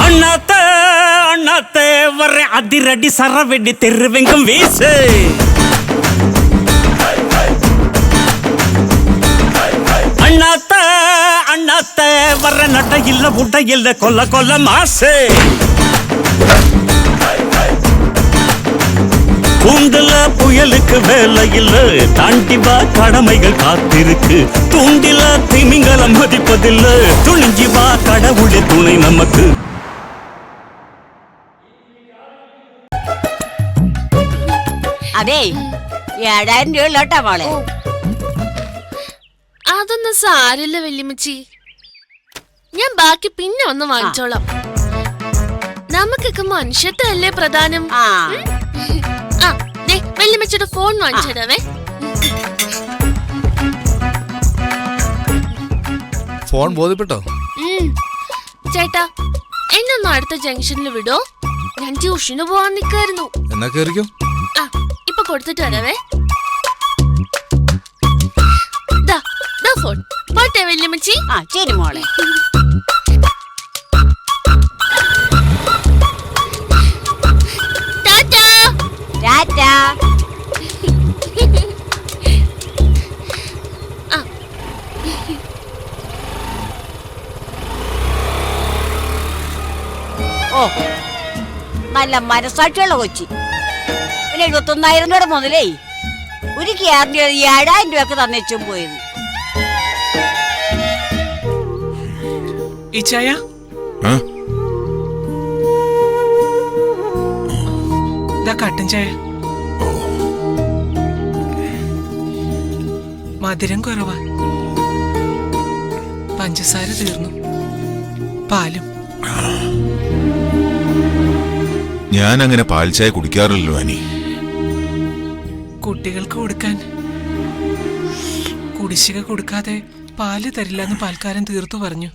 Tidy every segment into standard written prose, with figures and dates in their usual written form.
அண்ணாத்த அண்ணாத்த வர அதிரடி சரவெடி தெருவெங்கும் வீசு. அண்ணாத்த அண்ணாத்த வர நட்ட இல்ல உட்ட இல்ல கொல்ல கொல்ல மாசு. கூண்டுல புயலுக்கு வேலை இல்ல, தாண்டி வா கடமைகள் காத்திருக்கு. தூண்டில திமிங்கலம் மதிப்பதில்ல, துணிஞ்சி வா கடவுளே துணை நமக்கு. അതെ 7000 രൂപ കേട്ടാ മോളെ. അതൊന്നും സാരില്ല വല്യമ്മച്ചി, ഞാൻ ബാക്കി പിന്നെ വന്ന് വാങ്ങിച്ചോളാം. നമുക്കൊക്കെ മനുഷ്യത്വല്ലേ പ്രധാനം. വല്യമ്മച്ചിയുടെ ഫോൺ വാങ്ങിച്ചിടവേ. ഫോൺ ബോധ്യപ്പെട്ടോ? ചേട്ടാ, എന്നൊന്നും അടുത്ത ജംഗ്ഷനിൽ വിടോ, ഞാൻ ട്യൂഷന് പോവാൻ നിക്കായിരുന്നു. എന്നാ കേറിക്കോ. ഇപ്പൊ കൊടുത്തിട്ട് വരാവേ. ഫോൺ പോട്ടെ വല്യമ്മച്ചി. ശരി മോളെ. ടാറ്റാ. ടാറ്റാ. ഓ, നല്ല മനസാക്ഷിയുള്ള കൊച്ചി. പിന്നെ 71,000 രൂപ മുതലേ ഒരു ക്യാബിന് 7,000 രൂപയൊക്കെ തന്നേച്ചും പോയത്. ഈ ചായ കട്ടൻ ചായ. മധുരം കുറവാ, പഞ്ചസാര തീർന്നു, പാലും. ഞാൻ അങ്ങനെ പാൽ ചായ കുടിക്കാറില്ലല്ലോ അനി. കുട്ടികൾക്ക് കൊടുക്കാൻ കുടിശ്ശിക കൊടുക്കാതെ പാല് തരില്ലെന്ന് പാൽക്കാരൻ തീർത്തു പറഞ്ഞു.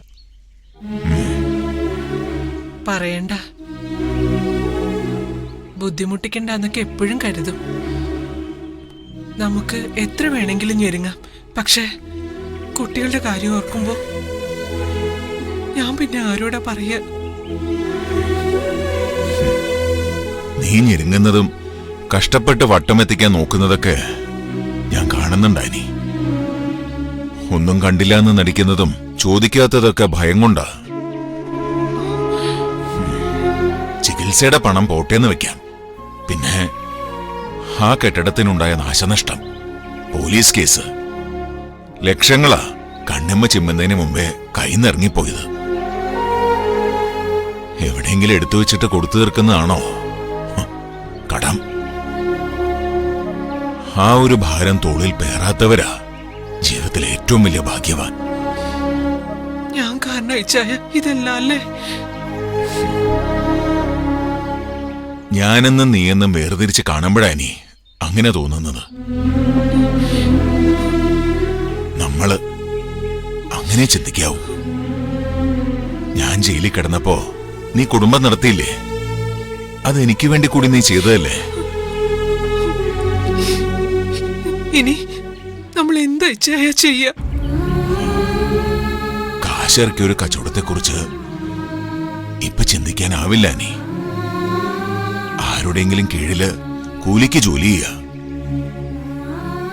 പറയണ്ട, ബുദ്ധിമുട്ടിക്കണ്ടെന്നൊക്കെ എപ്പോഴും കരുതും. നമുക്ക് എത്ര വേണമെങ്കിലും ഞെരുങ്ങാം, പക്ഷെ കുട്ടികളുടെ കാര്യം ഓർക്കുമ്പോ ഞാൻ പിന്നെ ആരോടാ പറയാ? നീ ഞെരുങ്ങുന്നതും കഷ്ടപ്പെട്ട് വട്ടമെത്തിക്കാൻ നോക്കുന്നതൊക്കെ ഞാൻ കാണുന്നുണ്ടായി. ഒന്നും കണ്ടില്ല എന്ന് നടിക്കുന്നതും ചോദിക്കാത്തതൊക്കെ ഭയം കൊണ്ടാ. ചികിത്സയുടെ പണം പോട്ടേന്ന് വെക്കാം, പിന്നെ ആ കെട്ടിടത്തിനുണ്ടായ നാശനഷ്ടം, പോലീസ് കേസ്, ലക്ഷങ്ങളാ കണ്ണിമ്മ ചിമ്മുന്നതിന് മുമ്പേ കൈന്നിറങ്ങിപ്പോയത്. എവിടെയെങ്കിലും എടുത്തു വെച്ചിട്ട് കൊടുത്തു തീർക്കുന്നതാണോ കടം? ആ ഒരു ഭാരം തോളിൽ പേറാത്തവരാ ജീവിതത്തിലെ ഏറ്റവും വലിയ ഭാഗ്യവാൻ. ഞാൻ കാരണം ഇതെല്ലാം അല്ലേ? ഞാനെന്നും നീയെന്നും വേർതിരിച്ച് കാണുമ്പോഴാനി അങ്ങനെ തോന്നുന്നത്. നമ്മള് അങ്ങനെ ചിന്തിക്കാവൂ. ഞാൻ ജയിലിൽ കിടന്നപ്പോ നീ കുടുംബം നടത്തിയില്ലേ? അതെനിക്ക് വേണ്ടി കൂടി നീ ചെയ്തതല്ലേ? ഇനി നമ്മൾ എന്താ ചെയ്യ? കാശിറക്കിയ ഒരു കച്ചവടത്തെ കുറിച്ച് ഇപ്പൊ ചിന്തിക്കാനാവില്ല നീ. ആരുടെയെങ്കിലും കീഴില് കൂലിക്ക് ജോലി ചെയ്യുക,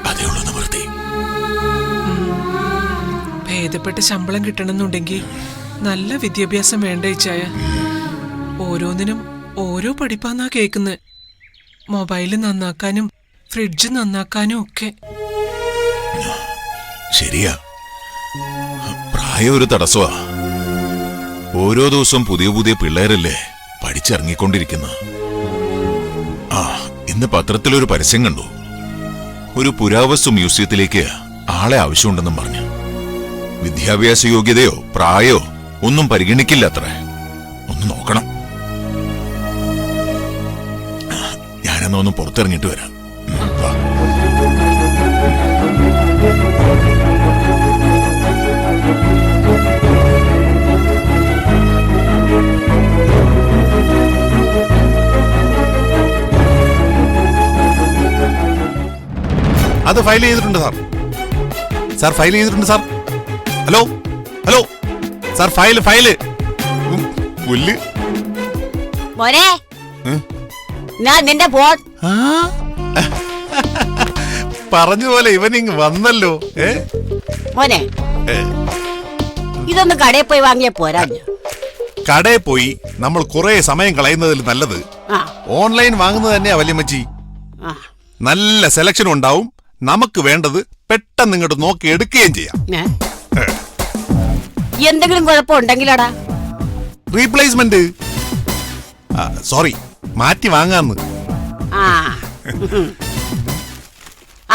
അതേ ഉള്ളൂ നിവൃത്തി. ഭേദപ്പെട്ട ശമ്പളം കിട്ടണമെന്നുണ്ടെങ്കിൽ നല്ല വിദ്യാഭ്യാസം വേണ്ട ഇച്ചായ. ഓരോന്നിനും ഓരോ പഠിപ്പാന്നാ കേൾക്കുന്നത്. മൊബൈല് നന്നാക്കാനും ഫ്രിഡ്ജ് നന്നാക്കാനും ഒക്കെ. ശരിയാ, പ്രായം ഒരു തടസ്സമാ. ഓരോ ദിവസവും പുതിയ പുതിയ പിള്ളേരല്ലേ പഠിച്ചിറങ്ങിക്കൊണ്ടിരിക്കുന്നത്. ഇന്ന് പത്രത്തിലൊരു പരസ്യം കണ്ടു. ഒരു പുരാവസ്തു മ്യൂസിയത്തിലേക്ക് ആളെ ആവശ്യമുണ്ടെന്നും പറഞ്ഞു. വിദ്യാഭ്യാസ യോഗ്യതയോ പ്രായോ ഒന്നും പരിഗണിക്കില്ല അത്രേ. ഒന്ന് നോക്കണം. ഞാനെന്നൊന്ന് പുറത്തിറങ്ങിയിട്ട് വരാം. അത് ഫയൽ ചെയ്തിട്ടുണ്ട് സാർ. സാർ ഫയൽ ചെയ്തിട്ടുണ്ട് sir. Hello hello sir, file പുല്ല് മോനെ ഏ? ഞാൻ നിന്റെ ഫോൺ. ആ? പറഞ്ഞ പോലെ ഇവനിങ് വന്നല്ലോ. മോനെ ഇതൊന്ന് കടയിൽ പോയി വാങ്ങിയ പോരാഞ്ഞു. കടയിൽ പോയി നമ്മൾ കുറെ സമയം കളയുന്നതിൽ നല്ലത് ആ ഓൺലൈൻ വാങ്ങുന്നത് തന്നെയാ വല്യമ്മച്ചി. ആ നല്ല സെലക്ഷൻ ഉണ്ടാവും. നമുക്ക് വേണ്ടത് പെട്ടെന്ന് ഇങ്ങോട്ട് നോക്കി എടുക്കുകയും ചെയ്യാം. ഏ? എന്തെങ്കിലും കുഴപ്പമുണ്ടെങ്കിലടാ? റീപ്ലേസ്മെന്റ് സോറി മാറ്റി വാങ്ങാന്ന്. ആ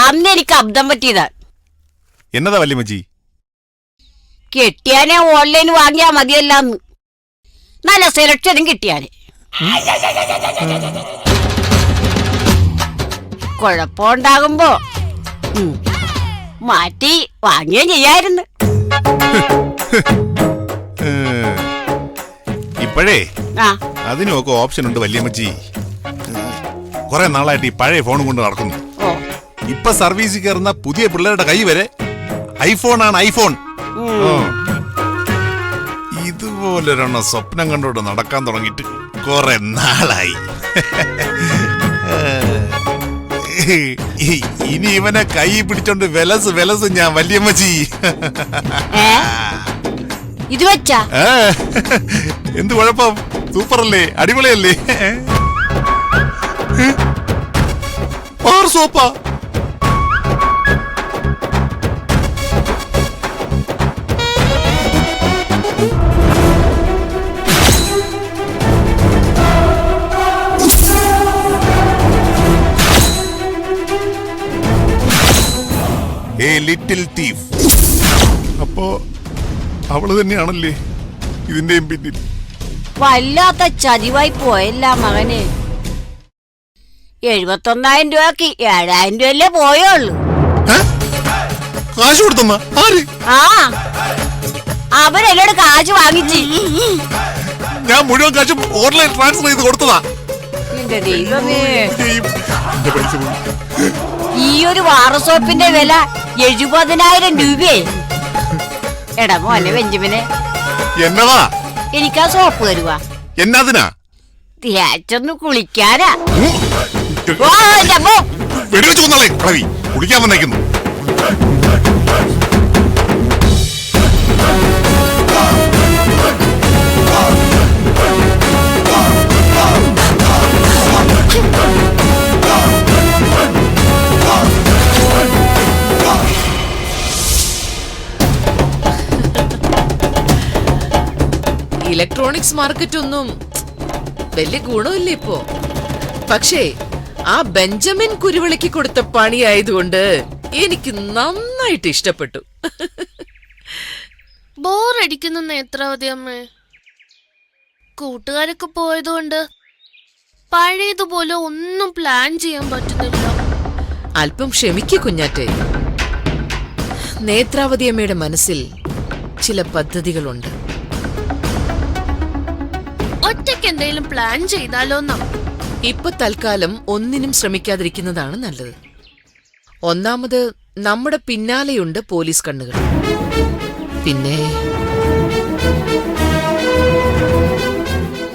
അന്ന് എനിക്ക് അബദ്ധം പറ്റിയതാ. എന്നതാ വല്യമ്മച്ചി? കിട്ടിയാനെ ഓൺലൈൻ വാങ്ങിയാ മതിയല്ലാന്ന്. നല്ല സെലക്ഷനും കിട്ടിയാനെ. കുഴപ്പമുണ്ടാകുമ്പോ മാറ്റി വാങ്ങുകയും ചെയ്യായിരുന്നു. ഇപ്പോഴേ ആ അതിനൊക്കെ ഓപ്ഷൻ ഉണ്ട് വല്യമ്മച്ചി. കുറെ നാളായിട്ട് ഈ പഴയ ഫോൺ കൊണ്ട് നടക്കുന്നു. ഓ ഇപ്പൊ സർവീസിൽ കയറുന്ന പുതിയ പിള്ളേരുടെ കൈ വരെ ഐഫോൺ ആണ്, ഐഫോൺ. ഇതുപോലൊരെണ്ണം സ്വപ്നം കണ്ടോണ്ട് നടക്കാൻ തുടങ്ങിയിട്ട് കുറെ നാളായി. ഇനി ഇവനെ കൈ പിടിച്ചോണ്ട് വെലസ് ഞാൻ വല്യമ്മച്ചി. ഏ ഇത് വെച്ചാ എന്ത് കുഴപ്പം? സൂപ്പറല്ലേ, അടിപൊളിയല്ലേ? പാർ സോപ്പാ? A little thief. അപ്പോ അവള് തന്നെയാണല്ലേ ഇതിന്റെയും പിന്നിൽ? വല്ലാത്ത ചതിവായി പോയല്ല മകന്. 71,000 രൂപക്ക് 7,000 രൂപയല്ലേ പോയുള്ളൂ. കാശ് കൊടുത്തമ്മ ആര്? ആ അവരെന്നോട് കാശ് വാങ്ങിച്ച്. ഞാൻ മുഴുവൻ കാശും ഓൺലൈൻ ട്രാൻസ്ഫർ ചെയ്ത് കൊടുത്തതാ. എന്റെ ദൈവമേ, എന്റെ പൈസ പോയി. ഈ ഒരു വാറസോപ്പിന്റെ വില 70,000 രൂപയെ. എടാ മോനെ ബെഞ്ചമിനെ, എന്നതാ? എനിക്കാ സോപ്പ് തരുവാ. എന്നതിനാ? തേച്ചൊന്ന് കുളിക്കാനാ. ഓ, വെടിവെച്ച് എന്റെ അമ്മോ. കൊന്നാളെ കളവി കുളിക്കാൻ വന്നേക്കുന്നു. ഇലക്ട്രോണിക്സ് മാർക്കറ്റ് ഒന്നും വലിയ ഗുണമില്ല ഇപ്പോ. പക്ഷേ ആ ബെഞ്ചമിൻ കുരുവിളിക്ക് കൊടുത്ത പണിയായതുകൊണ്ട് എനിക്ക് നന്നായിട്ട് ഇഷ്ടപ്പെട്ടു. ബോറടിക്കുന്ന നേത്രാവതി അമ്മേ. കൂട്ടുകാരൊക്കെ പോയതുകൊണ്ട് പഴയതുപോലെ ഒന്നും പ്ലാൻ ചെയ്യാൻ പറ്റുന്നില്ല. അല്പം ക്ഷമിക്കു കുഞ്ഞാറ്റെ. നേത്രാവതി അമ്മയുടെ മനസ്സിൽ ചില പദ്ധതികളുണ്ട്. ഒറ്റയ്ക്ക് എന്തെങ്കിലും പ്ലാൻ ചെയ്താലോന്നാ. ഇപ്പൊ തൽക്കാലം ഒന്നിനും ശ്രമിക്കാതിരിക്കുന്നതാണ് നല്ലത്. ഒന്നാമത് നമ്മുടെ പിന്നാലെയുണ്ട് പോലീസ് കണ്ണുകൾ. പിന്നെ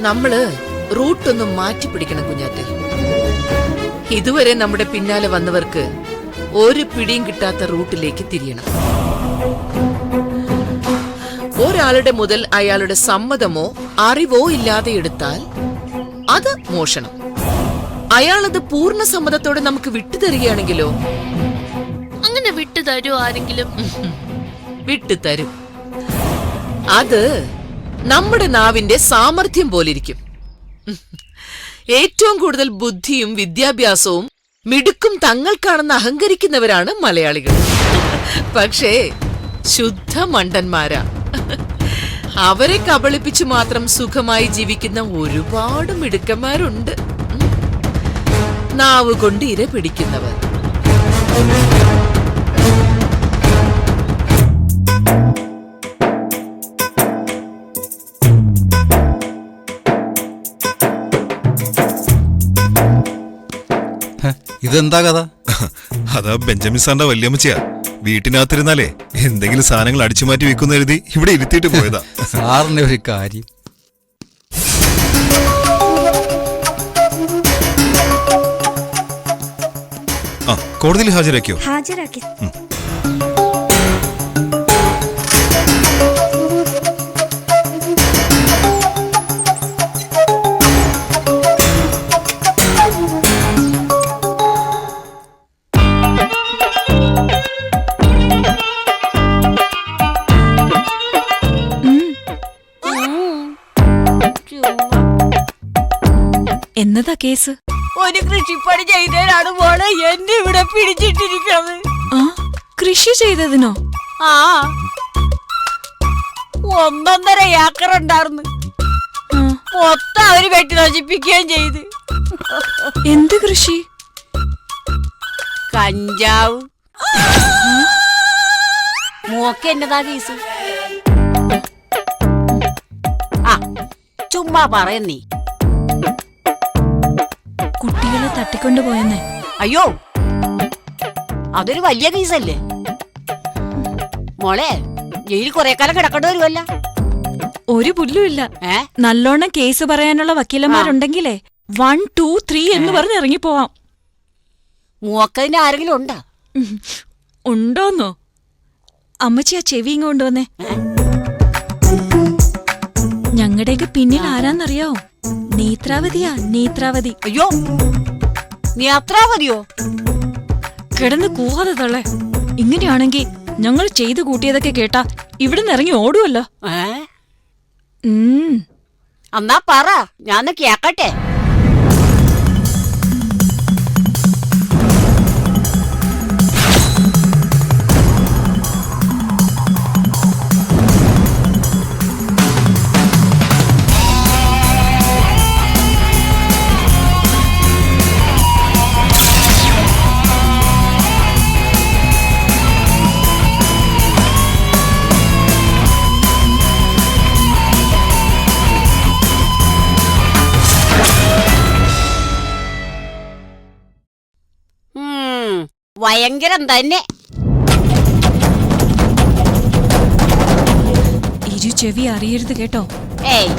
നമ്മള് റൂട്ടൊന്ന് മാറ്റിപ്പിടിക്കണം കുഞ്ഞാറ്റെ. ഇതുവരെ നമ്മുടെ പിന്നാലെ വന്നവർക്ക് ഒരു പിടിയും കിട്ടാത്ത റൂട്ടിലേക്ക് തിരിയണം. ഒരാളുടെ മുതൽ അയാളുടെ സമ്മതമോ അറിവോ ഇല്ലാതെ എടുത്താൽ അത് മോഷണം. അയാളത് പൂർണ്ണ സമ്മതത്തോടെ നമുക്ക് വിട്ടുതരികയാണെങ്കിലോ? അങ്ങനെ വിട്ടുതരൂ ആരെങ്കിലും? വിട്ടുതരും. അത് നമ്മുടെ നാവിന്റെ സാമർഥ്യം പോലിരിക്കും. ഏറ്റവും കൂടുതൽ ബുദ്ധിയും വിദ്യാഭ്യാസവും മിടുക്കും തങ്ങൾക്കാണെന്ന് അഹങ്കരിക്കുന്നവരാണ് മലയാളികൾ. പക്ഷേ ശുദ്ധ മണ്ടന്മാരാ. അവരെ കബളിപ്പിച്ചു മാത്രം സുഖമായി ജീവിക്കുന്ന ഒരുപാട് മിടുക്കന്മാരുണ്ട്. നാവ് കൊണ്ട് ഇര പിടിക്കുന്നവർ. ഇതെന്താ കഥ? അതാ ബെഞ്ചമിൻ സാറിന്റെ വല്യമ്മച്ചിയാ. വീട്ടിനകത്തിരുന്നാലേ എന്തെങ്കിലും സാധനങ്ങൾ അടിച്ചു മാറ്റി വെക്കുന്ന എഴുതി ഇവിടെ ഇരുത്തിയിട്ട് പോയതാ. സാറിന്റെ ഒരു കാര്യം. ആ കോടതിയിൽ ഹാജരാക്കിയോ? ഹാജരാക്കി. എന്നതാ കേസ്? ഒരു കൃഷിപ്പണി ചെയ്തതിനാണ് മോളെ എന്നെ ഇവിടെ പിടിച്ചിട്ടിരിക്കുന്നത്. ആ കൃഷി ചെയ്തതിനോ? ആ 1.5 ഏക്കർ ഉണ്ടായിരുന്നു. മൊത്തം അവര് വെട്ടി നശിപ്പിക്കുകയും ചെയ്ത്. എന്ത് കൃഷി? കഞ്ചാവ്. മോക്ക് എന്നതാ കേസ്? ആ ചുമ്മാ പറയുന്നീ. കുട്ടികളെ തട്ടിക്കൊണ്ടുപോയെന്നേ. അയ്യോ അതൊരു വലിയ കേസല്ലേ മോളെ. ജയിലിൽ കുറെ കാലം കിടക്കേണ്ടി വരുമല്ല. ഒരു പുല്ലുമില്ല. നല്ലോണം കേസ് പറയാനുള്ള വക്കീലന്മാരുണ്ടെങ്കിലേ 1, 2, 3 എന്ന് പറഞ്ഞ് ഇറങ്ങിപ്പോവാം. മൂക്കതിന് ആരെങ്കിലും ഉണ്ടാ? ഉണ്ടോന്നോ? അമ്മച്ചി ആ ചെവി ഇങ്ങ് കൊണ്ടുവന്നേ. ഞങ്ങളുടെയൊക്കെ പിന്നിൽ ആരാന്നറിയാവോ? നേത്രാവതിയാ, നേത്രാവതി. അയ്യോ നേത്രാവതിയോ? കിടന്ന് കൂവാതെ തള്ളേ. ഇങ്ങനെയാണെങ്കി ഞങ്ങൾ ചെയ്തു കൂട്ടിയതൊക്കെ കേട്ടാ ഇവിടുന്ന് ഇറങ്ങി ഓടുവല്ലോ. എന്നാ പറ, ഞാൻ കേക്കട്ടെ. ഭയങ്കരം തന്നെ. ഇരു ചെവി അറിയരുത് കേട്ടോ. ഏയ്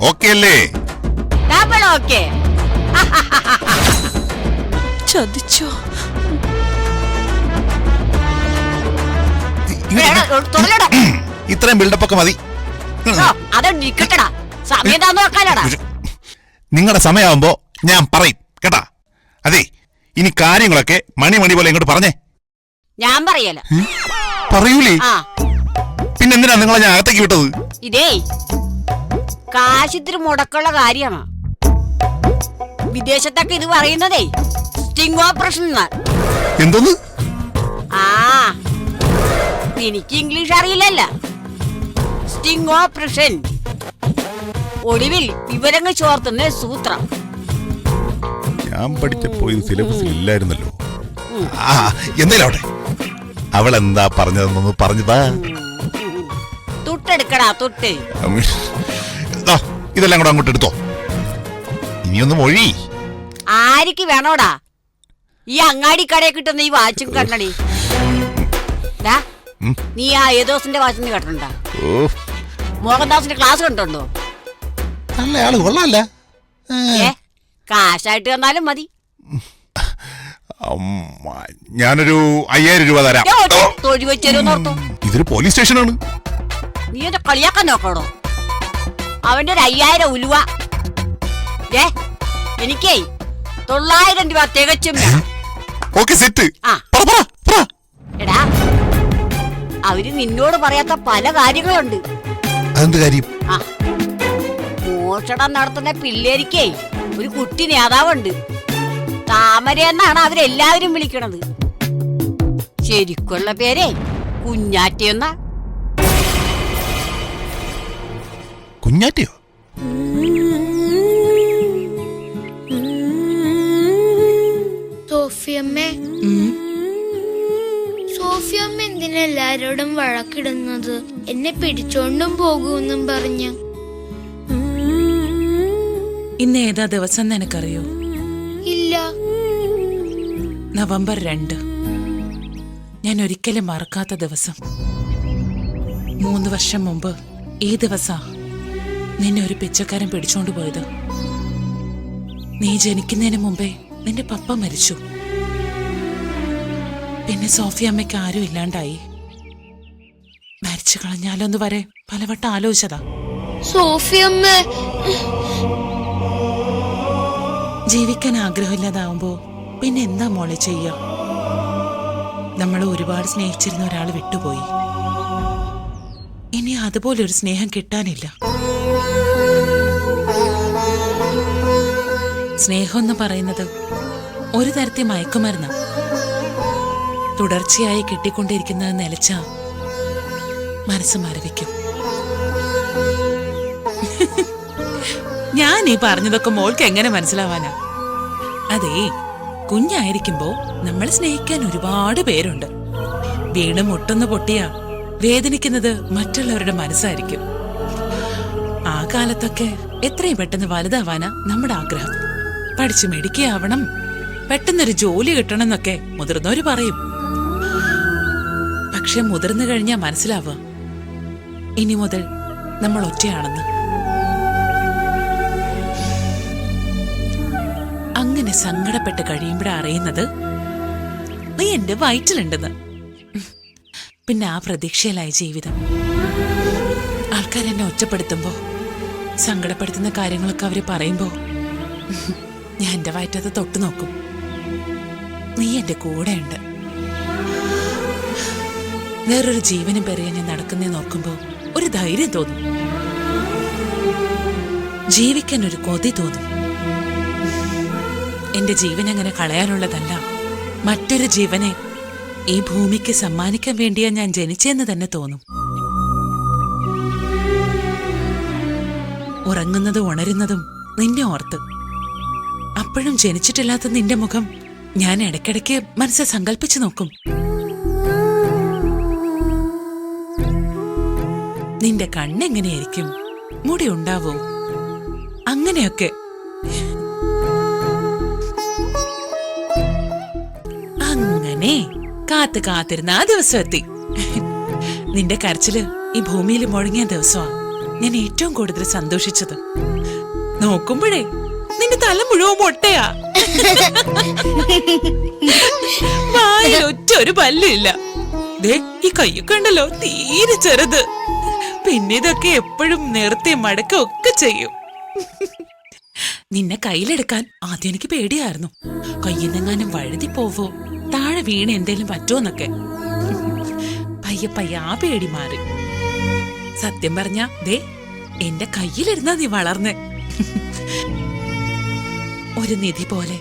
ഓക്കെ അല്ലേ? ഓക്കെ. ചതിച്ചോ? ഇത്രയും ബിൽഡപ്പ് ഒക്കെ മതി. അതൊണ്ടിരിക്കട്ടടാ, സമയം താന്ന് വെക്കാനാടാ. നിങ്ങളുടെ സമയമാകുമ്പോ ഞാൻ പറയും കേട്ടാ. അതെ, ഇനി കാര്യങ്ങളൊക്കെ മണി പോലെ ഇങ്ങോട്ട് പറഞ്ഞേ. ഞാൻ പറയല. പറയൂലേ? പിന്നെന്തിനാ നിങ്ങളെ ഞാൻ അകത്തേക്ക് വിട്ടത്? ഇതേ കാശിത്തിരി മുടക്കുള്ള കാര്യമാണ്. വിദേശത്തൊക്കെ ഇത് പറയുന്നതേ സ്റ്റിംഗ് ഓപ്പറേഷൻ. എന്തോന്ന്? ആ എനിക്ക് ഇംഗ്ലീഷ് അറിയില്ലല്ല. സ്റ്റിംഗ് ഓപ്പറേഷൻ, ഒടുവിൽ വിവരങ്ങൾ ചോർത്തുന്ന സൂത്രം. ഞാൻ പഠിച്ചപ്പോ ഇത് സിലബസിൽ ഇല്ലായിരുന്നല്ലോ. എന്തായാലും അവിടെ അവൾ എന്താ പറഞ്ഞതെന്നൊന്ന് പറഞ്ഞതാ. തൊട്ടെടുക്കടാ, തൊട്ട്. ഇതെല്ലാം കൂടെ അങ്ങോട്ട് എടുത്തോ. ഇനിയൊന്ന് മൊഴി. ആർക്ക് വേണോടാ ഈ അങ്ങാടി കടയിൽ കിട്ടുന്ന ഈ വാച്ചും കണ്ണടി? നീ ആ യേദോസിന്റെ വാശിന്ന് കേട്ടിട്ടുണ്ടോ? ഓ മോഹൻദാസിന്റെ ക്ലാസ് കണ്ടുണ്ടോ? നല്ലയാള് കൊള്ളാല്ല. കാശായിട്ട് തന്നാലും മതി. ഞാനൊരു 5000 രൂപ തരാം. തൊഴി വെച്ചോർത്തോ. ഇതൊരു പോലീസ് സ്റ്റേഷനാണ്. നീ എന്നെ കളിയാക്കാൻ നോക്കണോ? അവന്റെ ഒരു 5000 ഉലുവ. എനിക്കേ 900 രൂപ തികച്ചും വേണം. Okay set. എടാ, അവര് നിന്നോട് പറയാത്ത പല കാര്യങ്ങളുണ്ട്. അതെന്ത് കാര്യം? മോഷണം നടത്തുന്ന പിള്ളേരിക്കേ ഒരു കുട്ടി നേതാവുണ്ട്. താമര എന്നാണ് അവരെല്ലാവരും വിളിക്കണത്. ശരിക്കുള്ള പേരേ കുഞ്ഞാറ്റിയെന്ന. കുഞ്ഞാറ്റിയോ? സോഫിയമ്മ എന്തിനാ എല്ലാരോടും വഴക്കിടുന്നത്? എന്നെ പിടിച്ചോണ്ടും പോകുമെന്നും പറഞ്ഞ്. ഇന്ന് ഏതാ ദിവസം നിനക്കറിയോ? ഇല്ല. നവംബർ 2. ഞാൻ ഒരിക്കലും മറക്കാത്ത ദിവസം. 3 വർഷം മുമ്പ് ഈ ദിവസാ നിന്നെ ഒരു പിച്ചക്കാരൻ പിടിച്ചോണ്ട് പോയത്. നീ ജനിക്കുന്നതിന് മുമ്പേ നിന്റെ പപ്പ മരിച്ചു. പിന്നെ സോഫിയമ്മയ്ക്ക് ആരും ഇല്ലാണ്ടായി. മരിച്ചു കളഞ്ഞാലോന്ന് വരെ പലവട്ടം ആലോചിച്ചതാ. സോഫിയമ്മ ജീവിക്കാൻ ആഗ്രഹമില്ലാതാവുമ്പോ പിന്നെ എന്താ മോളെ ചെയ്യാ? നമ്മൾ ഒരുപാട് സ്നേഹിച്ചിരുന്ന ഒരാൾ വിട്ടുപോയി. ഇനി അതുപോലൊരു സ്നേഹം കിട്ടാനില്ല. സ്നേഹം എന്ന് പറയുന്നത് ഒരു തരത്തിൽ മയക്കുമരുന്ന്. തുടർച്ചയായി കിട്ടിക്കൊണ്ടിരിക്കുന്നത് നിലച്ച മനസ്സ് മരവിക്കും. ഞാൻ ഈ പറഞ്ഞതൊക്കെ മോൾക്ക് എങ്ങനെ മനസ്സിലാവാനാ? അതേ, കുഞ്ഞായിരിക്കുമ്പോ നമ്മൾ സ്നേഹിക്കാൻ ഒരുപാട് പേരുണ്ട്. വീണ് മുട്ടൊന്ന് പൊട്ടിയാ വേദനിക്കുന്നത് മറ്റുള്ളവരുടെ മനസ്സായിരിക്കും. ആ കാലത്തൊക്കെ എത്രയും പെട്ടെന്ന് വലുതാവാനാ നമ്മുടെ ആഗ്രഹം. പഠിച്ചു മിടുക്കിയാവണം, പെട്ടെന്നൊരു ജോലി കിട്ടണം എന്നൊക്കെ മുതിർന്നവര് പറയും. പക്ഷെ മുതിർന്നു കഴിഞ്ഞാ മനസ്സിലാവുക ഇനി മുതൽ നമ്മൾ ഒറ്റയാണെന്ന്. അങ്ങനെ സങ്കടപ്പെട്ട് കഴിയുമ്പോഴാ അറിയുന്നത് നീ എന്റെ വയറ്റിലുണ്ടെന്ന്. പിന്നെ ആ പ്രതീക്ഷയിലായി ജീവിതം. ആൾക്കാരെന്നെ ഒറ്റപ്പെടുത്തുമ്പോ, സങ്കടപ്പെടുത്തുന്ന കാര്യങ്ങളൊക്കെ അവര് പറയുമ്പോ ഞാൻ എന്റെ വയറ്റത്ത് തൊട്ടു നോക്കും. നീ എന്റെ കൂടെ ഉണ്ട്. വേറൊരു ജീവനും പെറിയ ഞാൻ നടക്കുന്നേ നോക്കുമ്പോ ഒരു ധൈര്യം തോന്നും. ജീവിക്കാൻ ഒരു കൊതി തോന്നും. എന്റെ ജീവൻ അങ്ങനെ കളയാനുള്ളതല്ല, മറ്റൊരു ജീവനെ ഈ ഭൂമിക്ക് സമ്മാനിക്കാൻ വേണ്ടിയാ ഞാൻ ജനിച്ചെന്ന് തന്നെ തോന്നും. ഉറങ്ങുന്നതും ഉണരുന്നതും നിന്നെ ഓർത്ത്. അപ്പോഴും ജനിച്ചിട്ടില്ലാത്ത നിന്റെ മുഖം ഞാൻ ഇടയ്ക്കിടയ്ക്ക് മനസ്സിൽ സങ്കല്പിച്ചു നോക്കും. നിന്റെ കണ്ണെങ്ങനെയായിരിക്കും? മുടി ഉണ്ടാവോ? അങ്ങനെയൊക്കെ. അങ്ങനെ കാത്ത് കാത്തിരുന്ന ആ ദിവസം എത്തി. നിന്റെ കരച്ചില് ഈ ഭൂമിയിൽ മുഴങ്ങിയ ദിവസമാ ഞാൻ ഏറ്റവും കൂടുതൽ സന്തോഷിച്ചത്. നോക്കുമ്പോഴേ നിന്റെ തല മുഴുവൻ പൊട്ടയാ. ഒറ്റ ഒരു പല്ലില്ല. ദേ ഈ കയ്യൊക്കെ ഉണ്ടല്ലോ, തീരെ ചെറുത്. പിന്നെ ഇതൊക്കെ എപ്പോഴും നിർത്തി മടക്കം ഒക്കെ ചെയ്യും. നിന്നെ കയ്യിലെടുക്കാൻ ആദ്യം എനിക്ക് പേടിയായിരുന്നു. കയ്യിന്നെങ്ങാനും വഴുതി പോവോ, താഴെ വീണ് എന്തേലും പറ്റുമോന്നൊക്കെ. പയ്യെ പയ്യെ ആ പേടി മാറി. സത്യം പറഞ്ഞ ദേ എന്റെ കയ്യിലിരുന്നാ നീ വളർന്നേ. ഒരു നിധി പോലെ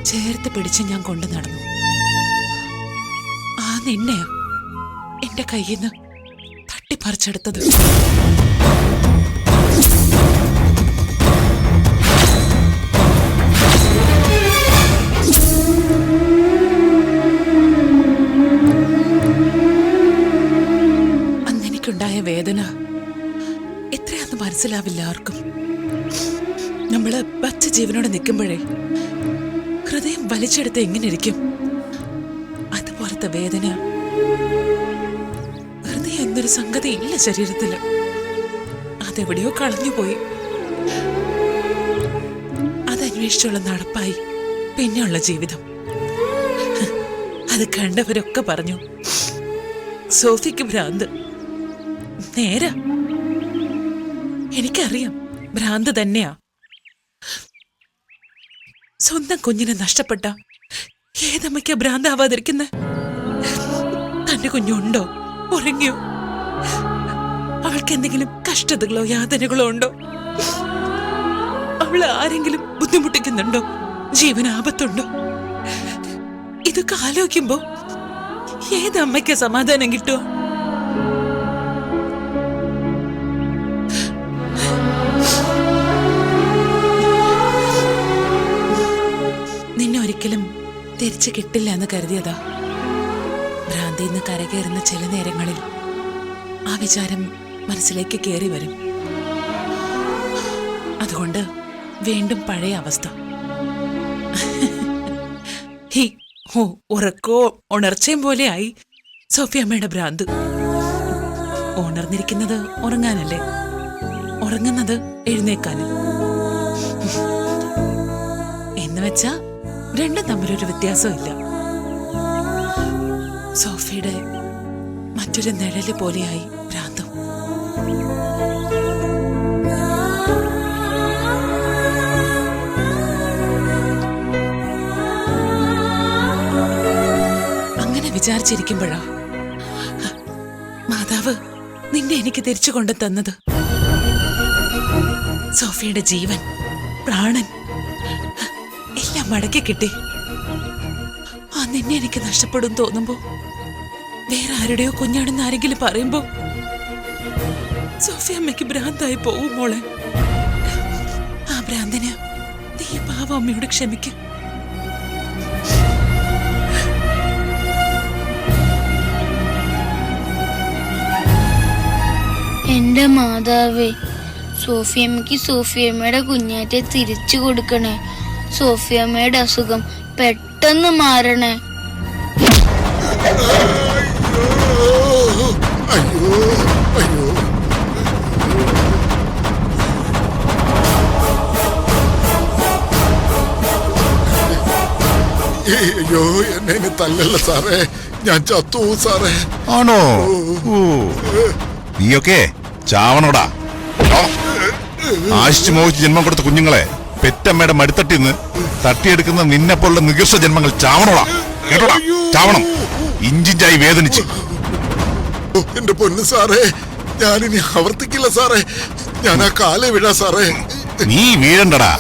ചേർത്ത് പിടിച്ച് ഞാൻ കൊണ്ടു നടന്നു. ആ നിന്നെയാ എന്റെ കയ്യിന്ന് തട്ടിപ്പറിച്ചെടുത്തത്. അന്നെനിക്കുണ്ടായ വേദന എത്രയാന്ന് മനസ്സിലാവില്ല ആർക്കും. നമ്മള് പച്ച ജീവനോടെ നിൽക്കുമ്പോഴേ ഹൃദയം വലിച്ചെടുത്ത് എങ്ങനെ ഇരിക്കും, അതുപോലത്തെ വേദന എന്നൊരു സംഗതി ഇല്ല ശരീരത്തില്. അതെവിടെയോ കളഞ്ഞുപോയി. അതന്വേഷിച്ചുള്ള നടപ്പായി പിന്നെയുള്ള ജീവിതം. അത് കണ്ടവരൊക്കെ പറഞ്ഞു സോഫിക്ക് ഭ്രാന്ത്. നേരാ, എനിക്കറിയാം ഭ്രാന്ത് തന്നെയാ. സ്വന്തം കുഞ്ഞിനെ നഷ്ടപ്പെട്ട ഏതമ്മയ്ക്കാ ഭ്രാന്താവാതിരിക്കുന്നെ? തന്റെ കുഞ്ഞുണ്ടോ? ഉറങ്ങിയോ? അവൾക്ക് എന്തെങ്കിലും കഷ്ടതകളോ യാതനകളോ ഉണ്ടോ? അവള് ആരെങ്കിലും ബുദ്ധിമുട്ടിക്കുന്നുണ്ടോ? ജീവൻ ആപത്തുണ്ടോ? ഇതൊക്കെ ആലോചിക്കുമ്പോ ഏതമ്മയ്ക്ക് സമാധാനം കിട്ടുമോ? നിന്നെ ഒരിക്കലും തിരിച്ചു കിട്ടില്ല എന്ന് കരുതിയതാ. ഭ്രാന്തിന്ന് കരകയറുന്ന ചില നേരങ്ങളിൽ ആ വിചാരം മനസ്സിലേക്ക് കയറി വരും. അതുകൊണ്ട് വീണ്ടും പഴയ അവസ്ഥ. ഉറക്കോ ഉണർച്ചയും പോലെയായി സോഫിയമ്മയുടെ ഭ്രാന്ത്. ഉണർന്നിരിക്കുന്നത് ഉറങ്ങാനല്ലേ, ഉറങ്ങുന്നത് എഴുന്നേക്കാനും. എന്ന് വെച്ചാ രണ്ടും തമ്മിലൊരു വ്യത്യാസമില്ല. സോഫിയുടെ മറ്റൊരു നിഴല് പോലെയായി ഭ്രാന്തും. അങ്ങനെ വിചാരിച്ചിരിക്കുമ്പോഴാ മാതാവ് നിന്നെ എനിക്ക് തിരിച്ചു കൊണ്ടു തന്നത്. സോഫിയുടെ ജീവൻ, പ്രാണൻ എല്ലാം മടക്കി കിട്ടി. ആ നിന്നെ എനിക്ക് നഷ്ടപ്പെടും തോന്നുമ്പോ, വേറെ ആരുടെയോ കുഞ്ഞാണെന്ന് ആരെങ്കിലും പറയുമ്പോ സോഫിയമ്മയ്ക്ക് ഭ്രാന്തായി പോവും മോളെ. ആ ഭ്രാന്തിന് നീ പാവ അമ്മയോട് ക്ഷമിക്കും. എന്റെ മാതാവേ, സോഫിയമ്മയ്ക്ക് സോഫിയമ്മയുടെ കുഞ്ഞാറ്റെ തിരിച്ചു കൊടുക്കണേ. സോഫിയമ്മയുടെ അസുഖം പെട്ടെന്ന് മാറണേ. അയ്യോ, എന്നെ തല്ലല്ല സാറേ, ഞാൻ ചത്തു സാറേ. ആണോ? നീയൊക്കെ ചാവണോടാ. ആശിച്ചു മോഹിച്ച് ജന്മം കൊടുത്ത കുഞ്ഞുങ്ങളെ പെറ്റമ്മയുടെ മടിത്തട്ടിന്ന് തട്ടിയെടുക്കുന്ന നിന്നെ പോലുള്ള നികൃഷ്ട ജന്മങ്ങൾ ചാവണോടാ. കേട്ടോടാ, ചാവണം, ഇഞ്ചിഞ്ചായി വേദനിച്ച്. എന്റെ പൊന്ന് സാറേ, ഞാനിനി ആവർത്തിക്കില്ല സാറേ. ഞാൻ ആ കാലേ വീഴാ സാറേ. നീ വീഴണ്ടടാ,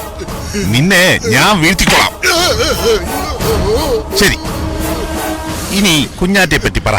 നിന്നെ ഞാൻ വീഴ്ത്തിക്കോളാം. ശരി, ഇനി കുഞ്ഞാറ്റെ പറ്റി പറ.